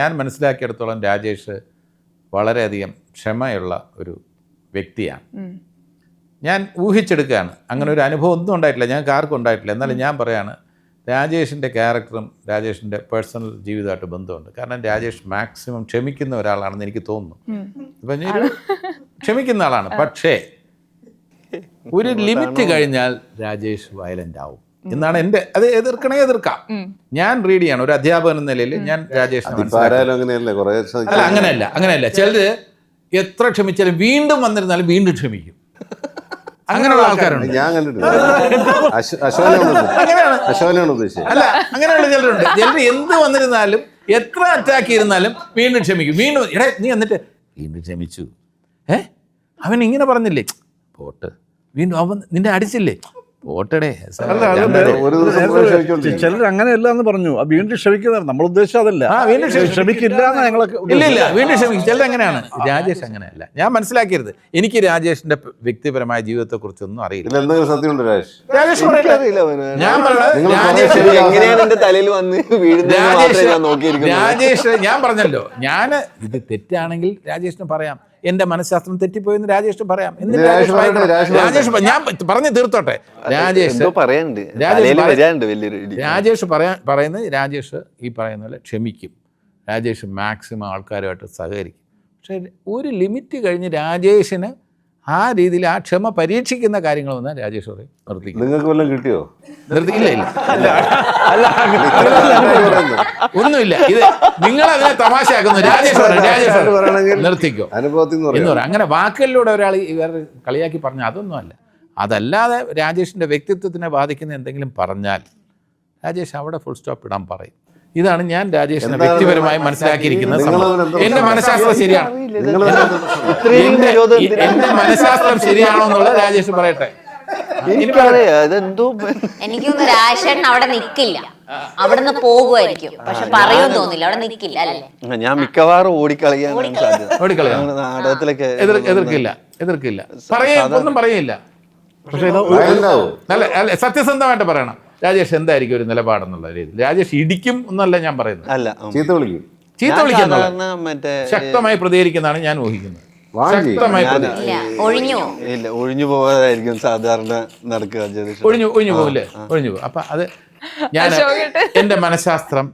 ഞാൻ മനസ്സിലാക്കിയെടുത്തോളം രാജേഷ് വളരെയധികം ക്ഷമയുള്ള ഒരു വ്യക്തിയാണ്. ഞാൻ ഊഹിച്ചെടുക്കുകയാണ്, അങ്ങനെ ഒരു അനുഭവം ഒന്നും ഉണ്ടായിട്ടില്ല, ഞങ്ങൾക്ക് ആർക്കും ഉണ്ടായിട്ടില്ല. എന്നാലും ഞാൻ പറയാണ്, രാജേഷിൻ്റെ ക്യാരക്ടറും രാജേഷിൻ്റെ പേഴ്സണൽ ജീവിതമായിട്ട് ബന്ധമുണ്ട്. കാരണം രാജേഷ് മാക്സിമം ക്ഷമിക്കുന്ന ഒരാളാണെന്ന് എനിക്ക് തോന്നുന്നു. ഇപ്പം ഒരു ക്ഷമിക്കുന്ന ആളാണ്, പക്ഷേ ഒരു ലിമിറ്റ് കഴിഞ്ഞാൽ രാജേഷ് വയലൻ്റ് ആവും എന്നാണ് എൻ്റെ. അത് എതിർക്കാം. ഞാൻ റീഡ് ചെയ്യാണ് ഒരു അധ്യാപകൻ എന്ന നിലയിൽ. ഞാൻ രാജേഷ് അങ്ങനെയല്ല. ചിലര് എത്ര ക്ഷമിച്ചാലും വീണ്ടും വന്നിരുന്നാലും വീണ്ടും ക്ഷമിക്കും. അങ്ങനെയുള്ള ആൾക്കാരുണ്ട്. അല്ല, അങ്ങനെയുള്ള ചിലരുണ്ട്. ചിലർ എന്ത് വന്നിരുന്നാലും എത്ര അറ്റാക്ക് ചെയ്തിരുന്നാലും വീണ്ടും ക്ഷമിക്കും. വീണ്ടും നീ എന്നിട്ട് വീണ്ടും ക്ഷമിച്ചു, അവൻ ഇങ്ങനെ പറഞ്ഞില്ലേ, പോട്ട്, വീണ്ടും അവൻ നിന്നെ അടിച്ചില്ലേ, പോട്ടടേ. ചിലർ അങ്ങനെയല്ല എന്ന് പറഞ്ഞു. വീണ്ടും ക്ഷമിക്കുന്ന നമ്മൾ ഉദ്ദേശിച്ചത് അതല്ല. ക്ഷമിക്കില്ല, ഇല്ല, വീണ്ടും ക്ഷമിക്കും. ചിലർ അങ്ങനെയാണ്. രാജേഷ് അങ്ങനെയല്ല. ഞാൻ മനസ്സിലാക്കിയത്, എനിക്ക് രാജേഷിന്റെ വ്യക്തിപരമായ ജീവിതത്തെക്കുറിച്ചൊന്നും അറിയില്ല. രാജേഷ്, ഞാൻ പറഞ്ഞല്ലോ, ഞാൻ ഇത് തെറ്റാണെങ്കിൽ രാജേഷിന് പറയാം, എന്റെ മനഃശാസ്ത്രം തെറ്റിപ്പോയെന്ന് രാജേഷിന് പറയാം. രാജേഷ് ഞാൻ പറഞ്ഞു തീർത്തോട്ടെ. രാജേഷ് പറയുന്നത്, രാജേഷ് ഈ പറയുന്ന പോലെ ക്ഷമിക്കും. രാജേഷ് മാക്സിമം ആൾക്കാരുമായിട്ട് സഹകരിക്കും. പക്ഷെ ഒരു ലിമിറ്റ് കഴിഞ്ഞ് രാജേഷിന് ആ രീതിയിൽ ആ ക്ഷമ പരീക്ഷിക്കുന്ന കാര്യങ്ങളൊന്നും രാജേഷ് പറയും നിർത്തിക്കും. നിങ്ങൾക്ക് വല്ലതും കിട്ടിയോ? ഇല്ല ഒന്നുമില്ല. ഇത് നിങ്ങൾ അതിനെ തമാശയാക്കുന്നു. രാജേഷ് നിർത്തിക്കോ എന്ന് പറയാം. അങ്ങനെ വാക്കുകളിലൂടെ ഒരാൾ വേറെ കളിയാക്കി പറഞ്ഞ അതൊന്നുമല്ല. അതല്ലാതെ രാജേഷിന്റെ വ്യക്തിത്വത്തിനെ ബാധിക്കുന്ന എന്തെങ്കിലും പറഞ്ഞാൽ രാജേഷ് അവിടെ ഫുൾ സ്റ്റോപ്പ് ഇടാൻ പറയും. ഇതാണ് ഞാൻ രാജേഷിനെ വ്യക്തിപരമായി മനസ്സിലാക്കിയിരിക്കുന്ന സംഭവം. എന്റെ മനഃശാസ്ത്രം ശരിയാണ്. എന്റെ മനഃശാസ്ത്രം ശരിയാണോ എന്നുള്ളത് രാജേഷ് പറയട്ടെ. എനിക്കൊന്ന് രാജേഷ് അവിടെ നിക്കില്ല, അവിടെ നിന്ന് പോകുമായിരിക്കും, പക്ഷെ പറയുമെന്ന് തോന്നില്ല, അവിടെ നിക്കില്ല അല്ലേ. ഞാൻ മിക്കവാറും ഓടിക്കളയാൻ നാടകത്തിലൊക്കെ എതിർക്കില്ല, ഒന്നും പറയില്ല. പക്ഷെ നല്ല സത്യസന്ധമായിട്ട് പറയണം. രാജേഷ് എന്തായിരിക്കും ഒരു നിലപാടെന്നുള്ള രീതിയിൽ. രാജേഷ് ഇടിക്കും എന്നല്ല ഞാൻ പറയുന്നത്, അല്ല, ചീത്ത വിളിക്കും. ശക്തമായി പ്രതികരിക്കുന്നതാണ് ഞാൻ ഊഹിക്കുന്നത്. ഒഴിഞ്ഞു പോകാതായിരിക്കും സാധാരണ നടക്കുക. ഒഴിഞ്ഞു പോകും. അപ്പൊ അത് ഞാൻ എന്റെ മനഃശാസ്ത്രം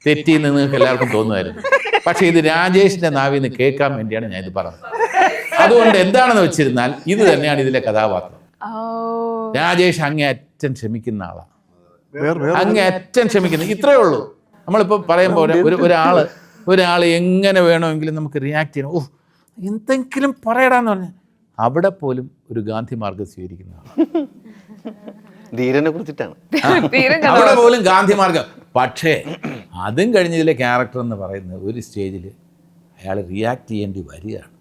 തെറ്റിയെന്ന് നിങ്ങൾക്ക് എല്ലാവർക്കും തോന്നുമായിരുന്നു. പക്ഷെ ഇത് രാജേഷിന്റെ നാവിൽ നിന്ന് കേൾക്കാൻ വേണ്ടിയാണ് ഞാൻ ഇത് പറഞ്ഞത്. അതുകൊണ്ട് എന്താണെന്ന് വെച്ചിരുന്നാൽ ഇത് തന്നെയാണ് ഇതിലെ കഥാപാത്രം. രാജേഷ് അങ്ങേയറ്റം ക്ഷമിക്കുന്ന ആളാണ്. അങ്ങേയറ്റം ക്ഷമിക്കുന്നത് ഇത്രയേ ഉള്ളൂ. നമ്മളിപ്പോൾ പറയുമ്പോൾ ഒരാൾ എങ്ങനെ വേണമെങ്കിലും നമുക്ക് റിയാക്ട് ചെയ്യണം. എന്തെങ്കിലും പറയടാന്ന് പറഞ്ഞാൽ അവിടെ പോലും ഒരു ഗാന്ധി മാർഗം സ്വീകരിക്കുന്നതാണ്. ധീരനെ കുറിച്ചിട്ടാണ് അവിടെ പോലും ഗാന്ധി മാർഗം. പക്ഷേ അതും കഴിഞ്ഞതിലെ ക്യാരക്ടർ എന്ന് പറയുന്നത് ഒരു സ്റ്റേജിൽ അയാൾ റിയാക്ട് ചെയ്യേണ്ടി വരികയാണ്.